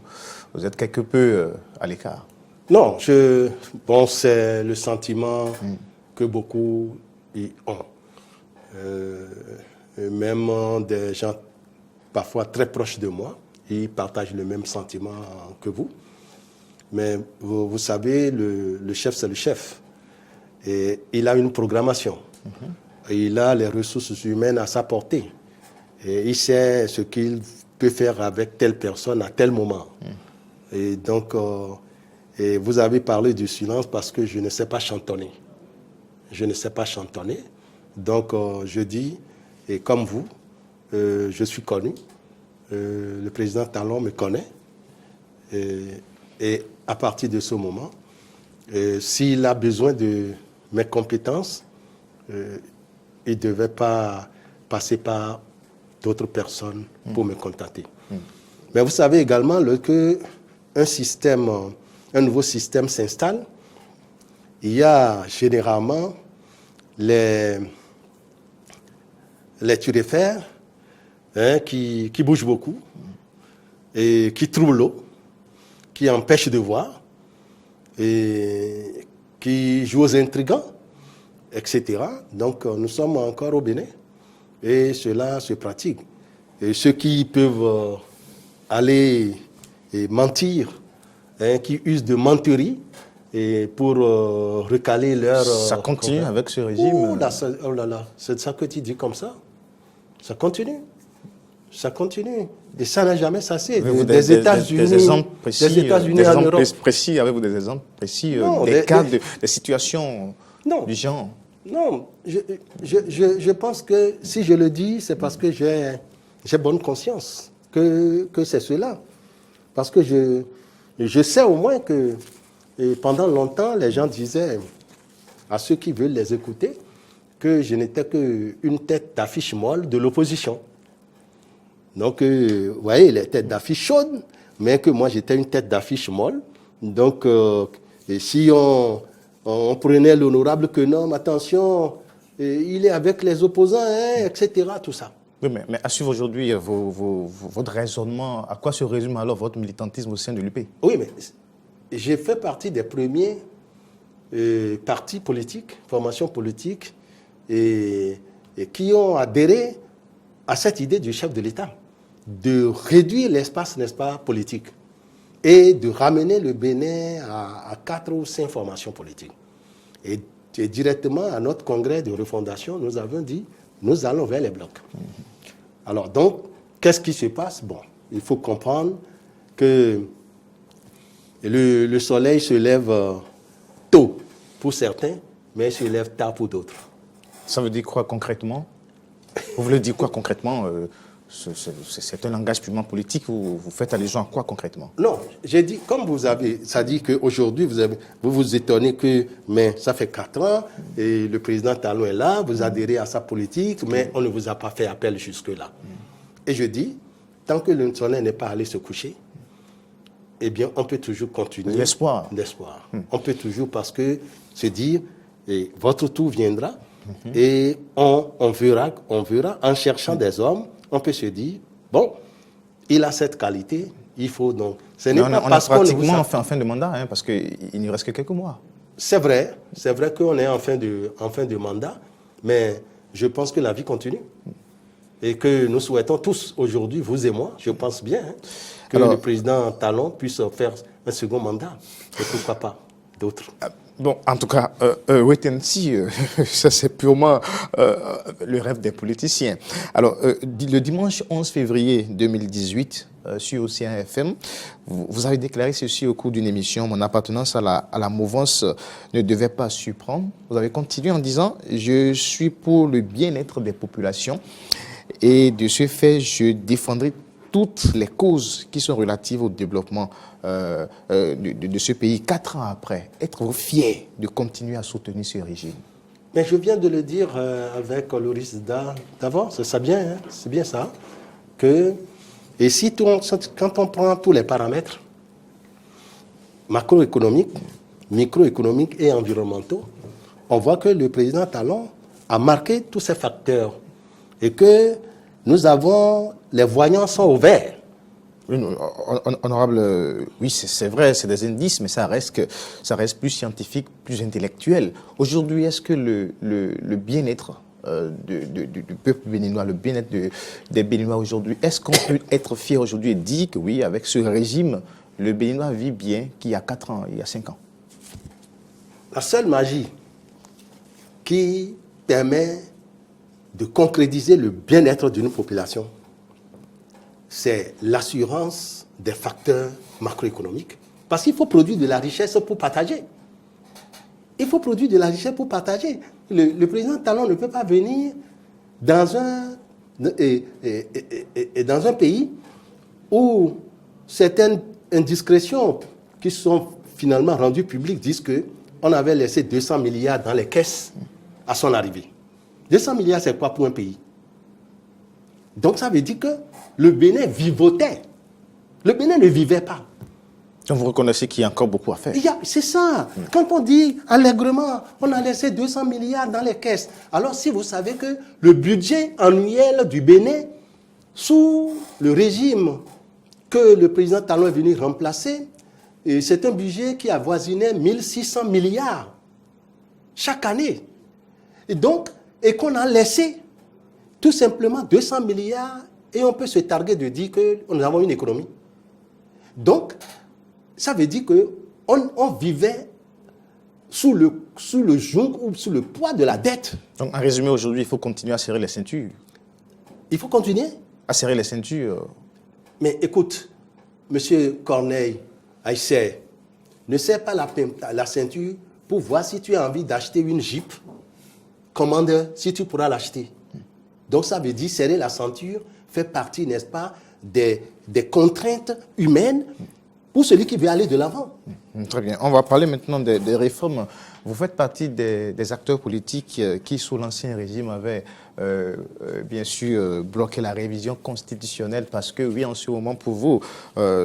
C: êtes quelque peu à l'écart?
B: Non, bon, c'est le sentiment que beaucoup y ont. Même des gens parfois très proches de moi, ils partagent le même sentiment que vous. Mais vous savez, le chef, c'est le chef. Et il a une programmation. Et il a les ressources humaines à sa portée. Et il sait ce qu'il peut faire avec telle personne à tel moment. Et donc, et vous avez parlé du silence parce que je ne sais pas chantonner. Je ne sais pas chantonner. Donc, je dis, et comme vous, je suis connu. Le président Talon me connaît. Et à partir de ce moment, s'il a besoin de mes compétences, il ne devait pas passer par d'autres personnes pour me contacter. Mais vous savez également que un nouveau système s'installe, il y a généralement les turifères qui bougent beaucoup et qui troublent l'eau, qui empêchent de voir et qui jouent aux intrigants, etc. Donc nous sommes encore au Bénin et cela se pratique. Et ceux qui peuvent aller et mentir, qui usent de menterie et pour recaler leur...
C: Ça continue avec ce régime?
B: Oh là là, c'est ça que tu dis comme ça. Ça continue. Ça continue. Et ça n'a jamais cessé. Des États-Unis,
C: des exemples précis,
B: des États-Unis en Europe.
C: Précis, avez-vous des exemples précis,
B: Non,
C: des cas, des situations du genre?
B: Non, je pense que si je le dis, c'est parce que j'ai bonne conscience que c'est cela. Parce que je sais au moins que pendant longtemps, les gens disaient à ceux qui veulent les écouter que je n'étais qu'une tête d'affiche molle de l'opposition. Donc, vous voyez, les têtes d'affiche chaudes, mais que moi, j'étais une tête d'affiche molle. Donc, et si on prenait l'honorable Quenom, attention, il est avec les opposants, etc., tout ça.
C: Oui, mais à suivre aujourd'hui votre raisonnement, à quoi se résume alors votre militantisme au sein de l'UP?
B: Oui, mais j'ai fait partie des premiers partis politiques, formations politiques, et qui ont adhéré à cette idée du chef de l'État, de réduire l'espace, n'est-ce pas, politique, et de ramener le Bénin à 4 ou 5 formations politiques. Et directement à notre congrès de refondation, nous avons dit, nous allons vers les blocs. Alors donc, qu'est-ce qui se passe? Bon, il faut comprendre que le soleil se lève tôt pour certains, mais il se lève tard pour d'autres.
C: Ça veut dire quoi concrètement? Vous voulez dire quoi concrètement? C'est un langage purement politique, vous faites allusion à quoi concrètement?
B: Non, j'ai dit, comme vous avez, ça dit qu'aujourd'hui, vous vous étonnez que, mais ça fait 4 ans, et le président Talon est là, vous adhérez à sa politique, mais on ne vous a pas fait appel jusque-là. Et je dis, tant que le soleil n'est pas allé se coucher, eh bien, on peut toujours continuer.
C: L'espoir.
B: L'espoir. On peut toujours, parce que se dire, et votre tour viendra, et on verra, en cherchant des hommes, on peut se dire, bon, il a cette qualité, il faut donc...
C: On est pratiquement en fin de mandat, parce qu'il ne reste que quelques mois.
B: C'est vrai qu'on est en fin de mandat, mais je pense que la vie continue. Et que nous souhaitons tous aujourd'hui, vous et moi, je pense bien, que le président Talon puisse faire un second mandat. Et pourquoi pas d'autres.
C: Bon, en tout cas, wait and see, ça c'est purement le rêve des politiciens. Alors, le dimanche 11 février 2018, sur Océan FM, vous avez déclaré ceci au cours d'une émission, mon appartenance à la mouvance ne devait pas surprendre. Vous avez continué en disant, je suis pour le bien-être des populations et de ce fait, je défendrai toutes les causes qui sont relatives au développement de ce pays 4 ans après. Être fier de continuer à soutenir ce régime.
B: Mais je viens de le dire avec Loris d'avant, c'est bien, c'est bien ça. Et si quand on prend tous les paramètres macroéconomiques, microéconomiques et environnementaux, on voit que le président Talon a marqué tous ces facteurs et que les voyants sont au vert.
C: Honorable, oui, c'est vrai, c'est des indices, mais ça reste plus scientifique, plus intellectuel. Aujourd'hui, est-ce que le bien-être du peuple béninois, le bien-être des Béninois aujourd'hui, est-ce qu'on peut être fier aujourd'hui et dire que oui, avec ce régime, le Béninois vit bien qu'il y a 4 ans, il y a 5 ans?
B: La seule magie qui permet de concrétiser le bien-être d'une population, c'est l'assurance des facteurs macroéconomiques. Parce qu'il faut produire de la richesse pour partager. Il faut produire de la richesse pour partager. Le président Talon ne peut pas venir dans un pays où certaines indiscrétions qui sont finalement rendues publiques disent qu'on avait laissé 200 milliards dans les caisses à son arrivée. 200 milliards, c'est quoi pour un pays? Donc ça veut dire que le Bénin vivotait. Le Bénin ne vivait pas.
C: Donc vous reconnaissez qu'il y a encore beaucoup à faire.
B: C'est ça. Quand on dit allègrement, on a laissé 200 milliards dans les caisses. Alors si vous savez que le budget annuel du Bénin, sous le régime que le président Talon est venu remplacer, c'est un budget qui avoisinait 1600 milliards chaque année. Et qu'on a laissé tout simplement 200 milliards et on peut se targuer de dire que nous avons une économie. Donc, ça veut dire qu'on vivait sous le joug ou sous le poids de la dette.
C: Donc, en résumé, aujourd'hui, il faut continuer à serrer les ceintures.
B: Il faut continuer
C: à serrer les ceintures.
B: Mais écoute, M. Corneille Aïssé, ne serre pas la ceinture pour voir si tu as envie d'acheter une Jeep. Commande si tu pourras l'acheter. Donc ça veut dire serrer la ceinture fait partie, n'est-ce pas, des contraintes humaines pour celui qui veut aller de l'avant.
C: Très bien. On va parler maintenant des réformes. Vous faites partie des acteurs politiques qui, sous l'Ancien Régime, avaient bien sûr bloqué la révision constitutionnelle parce que, oui, en ce moment, pour vous,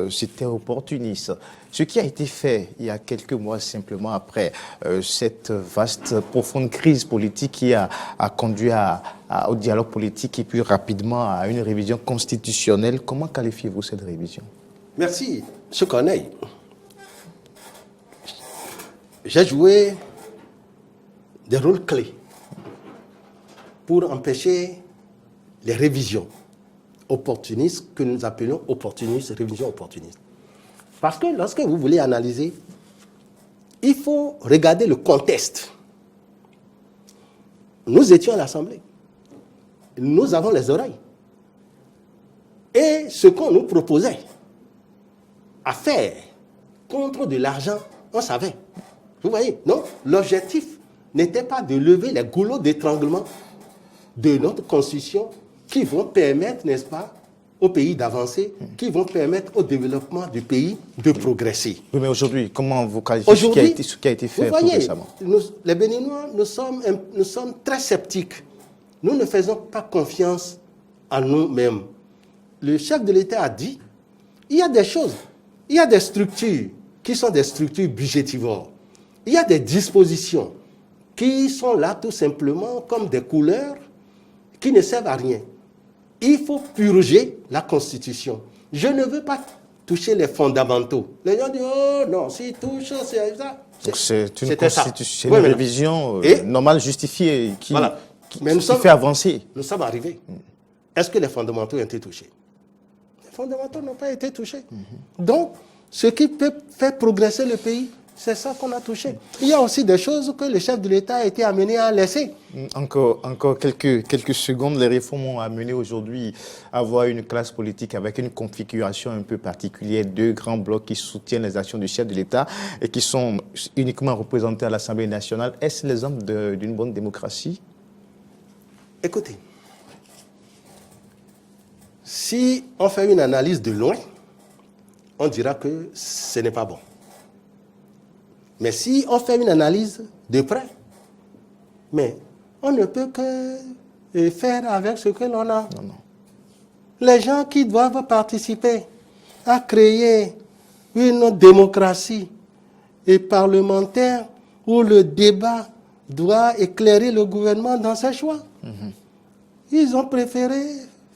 C: c'était opportuniste. Ce qui a été fait il y a quelques mois, simplement après cette vaste, profonde crise politique qui a conduit au dialogue politique et puis rapidement à une révision constitutionnelle, comment qualifiez-vous cette révision?
B: Merci, M. Corneille. J'ai joué des rôles clés pour empêcher les révisions opportunistes que nous appelons opportunistes, révisions opportunistes. Parce que lorsque vous voulez analyser, il faut regarder le contexte. Nous étions à l'Assemblée. Nous avons les oreilles. Et ce qu'on nous proposait à faire contre de l'argent, on savait. Vous voyez, non? L'objectif n'était pas de lever les goulots d'étranglement de notre constitution qui vont permettre, n'est-ce pas, au pays d'avancer, qui vont permettre au développement du pays de progresser.
C: Oui, mais aujourd'hui, comment vous qualifiez ce qui a été fait
B: vous voyez,
C: récemment?
B: Les Béninois, nous sommes très sceptiques. Nous ne faisons pas confiance à nous-mêmes. Le chef de l'État a dit, il y a des choses, il y a des structures qui sont des structures budgétivores. Il y a des dispositions qui sont là tout simplement comme des couleurs qui ne servent à rien. Il faut purger la Constitution. Je ne veux pas toucher les fondamentaux. Les gens disent, oh non, s'ils touchent, c'est ça.
C: Donc c'est une constitution, une révision normale, justifiée, qui fait avancer.
B: Nous sommes arrivés. Est-ce que les fondamentaux ont été touchés? Les fondamentaux n'ont pas été touchés. Donc, ce qui peut faire progresser le pays, c'est ça qu'on a touché. Il y a aussi des choses que le chef de l'État a été amené à laisser.
C: Encore quelques secondes. Les réformes ont amené aujourd'hui à avoir une classe politique avec une configuration un peu particulière. 2 grands blocs qui soutiennent les actions du chef de l'État et qui sont uniquement représentés à l'Assemblée nationale. Est-ce l'exemple d'une bonne démocratie?
B: Écoutez, si on fait une analyse de loin, on dira que ce n'est pas bon. Mais si on fait une analyse de près, mais on ne peut que faire avec ce que l'on a.
C: Non.
B: Les gens qui doivent participer à créer une démocratie parlementaire où le débat doit éclairer le gouvernement dans ses choix. Ils ont préféré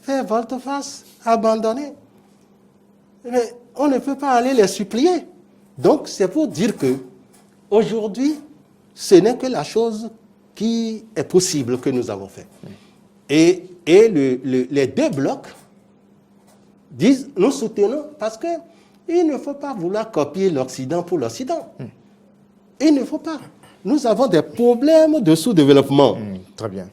B: faire volte-face, abandonner. Mais on ne peut pas aller les supplier. Donc, c'est pour dire que aujourd'hui, ce n'est que la chose qui est possible que nous avons fait. Et les deux blocs disent, nous soutenons, parce qu'il ne faut pas vouloir copier l'Occident pour l'Occident. Il ne faut pas. Nous avons des problèmes de sous-développement.
C: Très bien.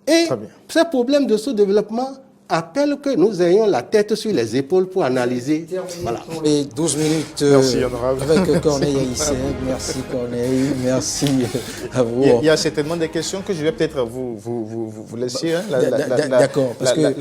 B: Et
C: Très bien.
B: ces problèmes de sous-développement appellent que nous ayons la tête sur les épaules pour analyser. Voilà.
A: Et 12 minutes
C: Merci, honorable.
A: avec Corneille Haïssien. Merci Corneille, merci à vous.
C: Il y a certainement des questions que je vais peut-être vous laisser. Hein,
A: D'accord, parce que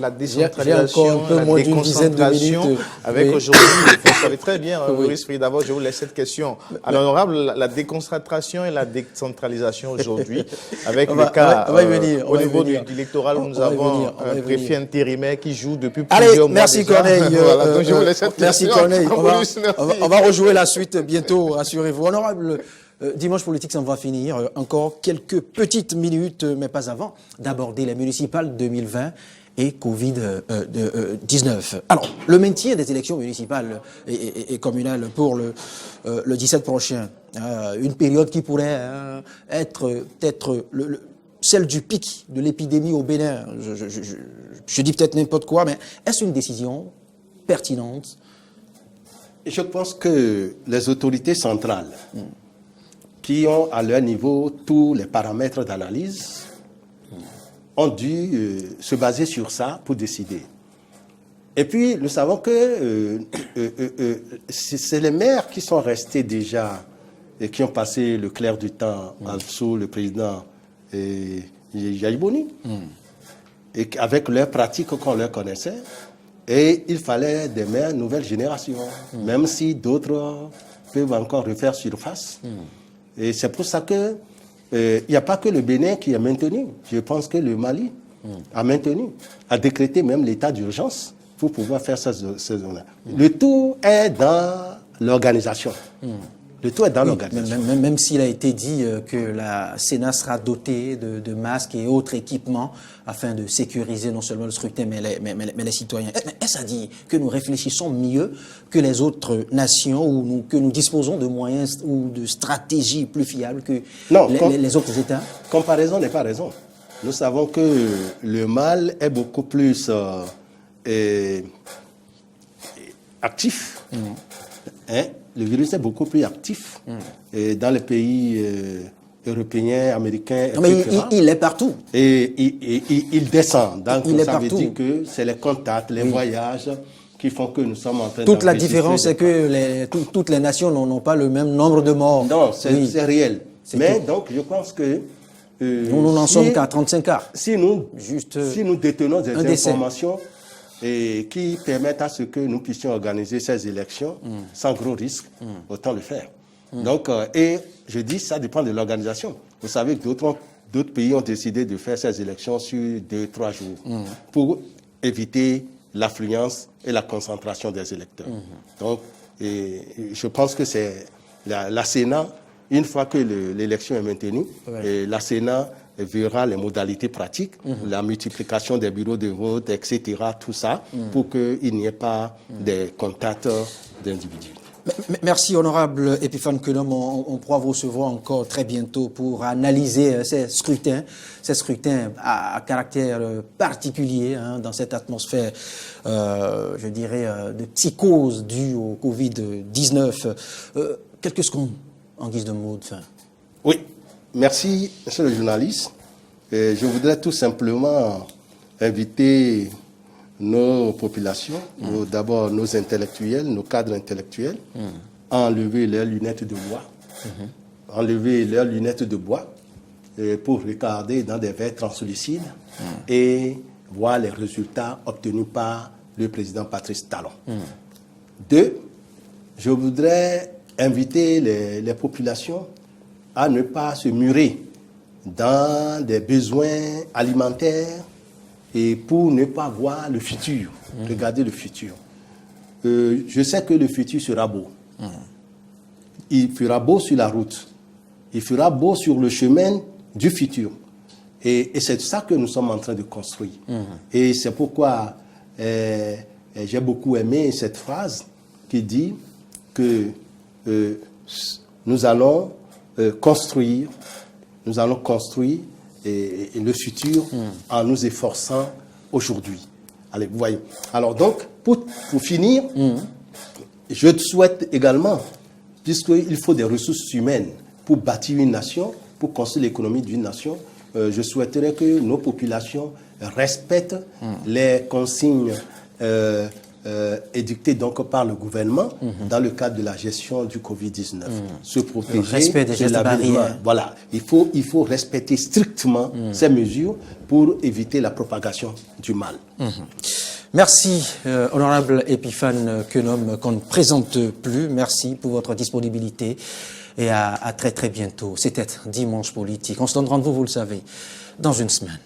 C: la décentralisation,
A: j'ai encore un peu moins d'une dizaine de minutes.
C: Avec
A: Oui.
C: aujourd'hui, vous savez très bien,
A: Oui.
C: Maurice Free, d'abord je vous laisse cette question. À l'honorable, la déconcentration et la décentralisation aujourd'hui, avec
A: On
C: le
A: va-
C: cas
A: on va y venir, on
C: au
A: va y
C: niveau
A: venir.
C: du l'électoral où nous
A: On va y
C: avons
A: venir, on va
C: un
A: y
C: préfet
A: venir.
C: intérimaire qui joue depuis
A: Allez,
C: plusieurs mois
A: merci
C: déjà.
A: Corneille.
C: Voilà, donc je vous laisse cette
A: Merci
C: question.
A: Corneille.
C: Maurice, merci.
A: On va rejouer la suite bientôt, rassurez-vous. Honorable, dimanche politique, ça va finir. Encore quelques petites minutes, mais pas avant, d'aborder les municipales 2020 et Covid-19. Alors, le maintien des élections municipales et communales pour le 17 prochain, une période qui pourrait être peut-être celle du pic de l'épidémie au Bénin. Je dis peut-être n'importe quoi, mais est-ce une décision pertinente?
B: Je pense que les autorités centrales, qui ont à leur niveau tous les paramètres d'analyse, ont dû se baser sur ça pour décider. Et puis, nous savons que c'est les maires qui sont restés déjà et qui ont passé le clair du temps en dessous le président Yaïbouni, et avec leurs pratiques qu'on leur connaissait. Et il fallait des maires nouvelle génération, même si d'autres peuvent encore refaire surface. Et c'est pour ça que il n'y a pas que le Bénin qui est maintenu. Je pense que le Mali a maintenu, a décrété même l'état d'urgence pour pouvoir faire ces zones-là. Le tout est dans l'organisation. Le tout est dans l'organisation.
A: Même s'il a été dit que la Sénat sera dotée de masques et autres équipements afin de sécuriser non seulement le scrutin, mais les citoyens. Est-ce à dire que nous réfléchissons mieux que les autres nations ou que nous disposons de moyens ou de stratégies plus fiables que les autres États?
B: Comparaison n'est pas raison. Nous savons que le mal est beaucoup plus actif. Hein? Le virus est beaucoup plus actif dans les pays européens, américains,
A: non, mais
B: etc.
A: il est partout.
B: Et il descend. Donc,
A: il est
B: ça
A: partout.
B: veut dire que c'est les contacts, les voyages qui font que nous sommes en train
A: Toute la
B: d'enregistrer
A: différence, c'est que toutes les nations n'ont pas le même nombre de morts.
B: Non, c'est réel. Mais
A: tout.
B: donc, je pense que...
A: nous n'en sommes qu'à 35 cas.
B: Si nous détenons des
A: décès.
B: informations qui permettent à ce que nous puissions organiser ces élections sans gros risque, autant le faire. Donc, et je dis, ça dépend de l'organisation. Vous savez que d'autres pays ont décidé de faire ces élections sur 2-3 jours pour éviter l'affluence et la concentration des électeurs. Donc, je pense que c'est la Sénat, une fois que l'élection est maintenue, la Sénat verra les modalités pratiques, la multiplication des bureaux de vote, etc., tout ça, pour qu'il n'y ait pas des contacts d'individus.
A: Merci, honorable Epiphane Kenom. On pourra vous recevoir encore très bientôt pour analyser ces scrutins à caractère particulier dans cette atmosphère, je dirais, de psychose due au Covid-19. Quelques secondes en guise de mot de fin.
B: Oui, merci, monsieur le journaliste. Je voudrais tout simplement inviter nos populations, d'abord nos intellectuels, nos cadres intellectuels, à enlever leurs lunettes de bois. Enlever leurs lunettes de bois pour regarder dans des verres translucides et voir les résultats obtenus par le président Patrice Talon. Deux, je voudrais inviter les populations à ne pas se murer dans des besoins alimentaires et pour ne pas voir le futur, regarder le futur. Je sais que le futur sera beau. Il fera beau sur la route. Il fera beau sur le chemin du futur. Et c'est ça que nous sommes en train de construire. Et c'est pourquoi j'ai beaucoup aimé cette phrase qui dit que nous allons construire et le futur en nous efforçant aujourd'hui. Allez, vous voyez. Alors donc, pour finir, je te souhaite également, puisqu'il faut des ressources humaines pour bâtir une nation, pour construire l'économie d'une nation, je souhaiterais que nos populations respectent les consignes édictées donc par le gouvernement dans le cadre de la gestion du Covid-19. Se protéger,
A: le respect des gestes barrières.
B: Voilà, il faut respecter strictement ces mesures pour éviter la propagation du mal.
A: Merci, honorable Epiphane Quenom, qu'on ne présente plus. Merci pour votre disponibilité et à très très bientôt. C'était Dimanche Politique. On se donne rendez-vous, vous le savez, dans une semaine.